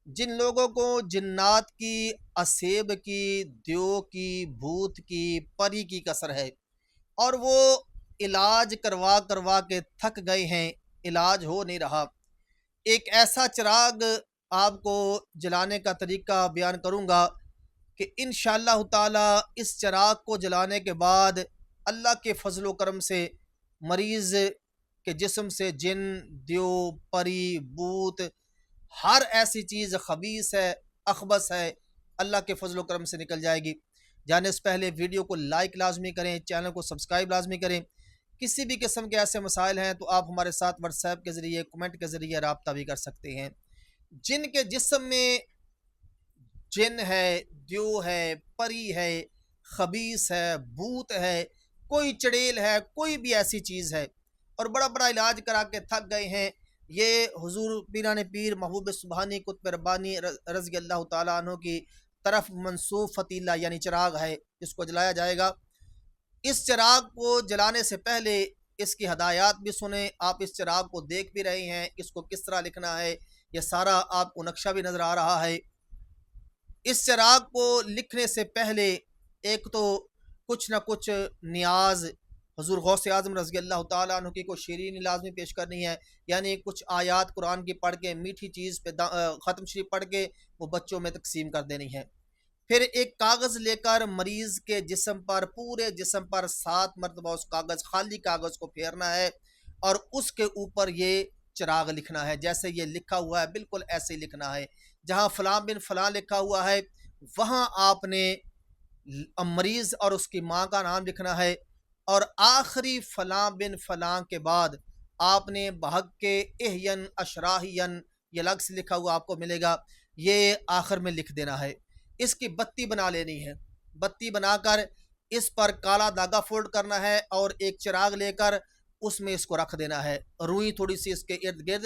جن لوگوں کو جنات کی، اسیب کی، دیو کی، بھوت کی، پری کی کثر ہے اور وہ علاج کروا کروا کے تھک گئے ہیں، علاج ہو نہیں رہا، ایک ایسا چراغ آپ کو جلانے کا طریقہ بیان کروں گا کہ انشاءاللہ تعالی اس چراغ کو جلانے کے بعد اللہ کے فضل و کرم سے مریض کے جسم سے جن، دیو، پری، بوت، ہر ایسی چیز خبیث ہے، اخبث ہے، اللہ کے فضل و کرم سے نکل جائے گی۔ جانے سے پہلے ویڈیو کو لائک لازمی کریں، چینل کو سبسکرائب لازمی کریں۔ کسی بھی قسم کے ایسے مسائل ہیں تو آپ ہمارے ساتھ واٹس ایپ کے ذریعے، کمنٹ کے ذریعے رابطہ بھی کر سکتے ہیں۔ جن کے جسم میں جن ہے، دیو ہے، پری ہے، خبیث ہے، بھوت ہے، کوئی چڑیل ہے، کوئی بھی ایسی چیز ہے اور بڑا بڑا علاج کرا کے تھک گئے ہیں، یہ حضور پیران پیر محبوب سبحانی قطب ربانی رضی اللہ تعالیٰ عنہ کی طرف منسوب فتیلہ یعنی چراغ ہے، جس کو جلایا جائے گا۔ اس چراغ کو جلانے سے پہلے اس کی ہدایات بھی سنیں۔ آپ اس چراغ کو دیکھ بھی رہے ہیں، اس کو کس طرح لکھنا ہے، یہ سارا آپ کو نقشہ بھی نظر آ رہا ہے۔ اس چراغ کو لکھنے سے پہلے ایک تو کچھ نہ کچھ نیاز حضور غوث اعظم رضی اللہ تعالیٰ عنہ کی کوئی شیرینی لازمی پیش کرنی ہے، یعنی کچھ آیات قرآن کی پڑھ کے، میٹھی چیز پہ ختم شریف پڑھ کے وہ بچوں میں تقسیم کر دینی ہے۔ پھر ایک کاغذ لے کر مریض کے جسم پر، پورے جسم پر 7 مرتبہ اس کاغذ، خالی کاغذ کو پھیرنا ہے اور اس کے اوپر یہ چراغ لکھنا ہے۔ جیسے یہ لکھا ہوا ہے بالکل ایسے ہی لکھنا ہے۔ جہاں فلاں بن فلاں لکھا ہوا ہے وہاں آپ نے مریض اور اس کی ماں کا نام لکھنا ہے، اور آخری فلاں بن فلاں کے بعد آپ نے بحق کے احین اشراحین یہ لفظ لکھا ہوا آپ کو ملے گا، یہ آخر میں لکھ دینا ہے۔ اس کی بتی بنا لینی ہے، بتی بنا کر اس پر کالا دھاگا فولڈ کرنا ہے اور ایک چراغ لے کر اس میں اس کو رکھ دینا ہے، روئی تھوڑی سی اس کے ارد گرد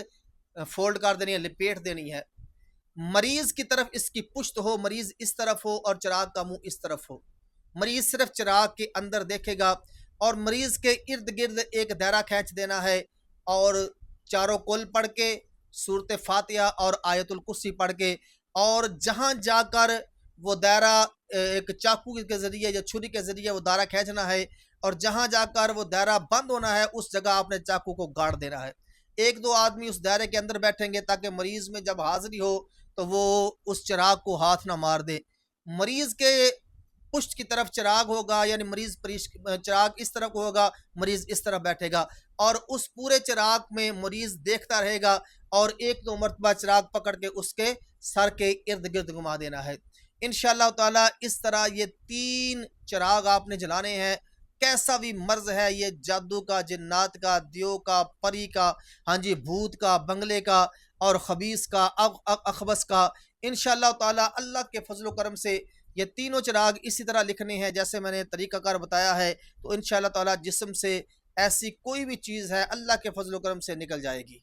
فولڈ کر دینی ہے، لپیٹ دینی ہے۔ مریض کی طرف اس کی پشت ہو، مریض اس طرف ہو اور چراغ کا منہ اس طرف ہو۔ مریض صرف چراغ کے اندر دیکھے گا اور مریض کے ارد گرد ایک دائرہ کھینچ دینا ہے اور چاروں کل پڑھ کے، سورۃ فاتحہ اور آیت الکرسی پڑھ کے، اور جہاں جا کر وہ دائرہ ایک چاقو کے ذریعے یا چھری کے ذریعے وہ دائرہ کھینچنا ہے اور جہاں جا کر وہ دائرہ بند ہونا ہے اس جگہ آپ نے چاقو کو گاڑ دینا ہے۔ ایک دو آدمی اس دائرے کے اندر بیٹھیں گے تاکہ مریض میں جب حاضری ہو تو وہ اس چراغ کو ہاتھ نہ مار دے۔ مریض کے پشت کی طرف چراغ ہوگا، یعنی مریض چراغ اس طرف ہوگا، مریض اس طرف بیٹھے گا اور اس پورے چراغ میں مریض دیکھتا رہے گا اور ایک دو مرتبہ چراغ پکڑ کے اس کے سر کے ارد گرد گھما دینا ہے۔ انشاءاللہ تعالی اس طرح یہ 3 چراغ آپ نے جلانے ہیں۔ کیسا بھی مرض ہے، یہ جادو کا، جنات کا، دیو کا، پری کا، ہاں جی، بھوت کا، بنگلے کا اور خبیث کا، اخبث کا، انشاءاللہ تعالی اللہ کے فضل و کرم سے یہ تینوں چراغ اسی طرح لکھنے ہیں جیسے میں نے طریقہ کار بتایا ہے، تو انشاءاللہ تعالی جسم سے ایسی کوئی بھی چیز ہے اللہ کے فضل و کرم سے نکل جائے گی۔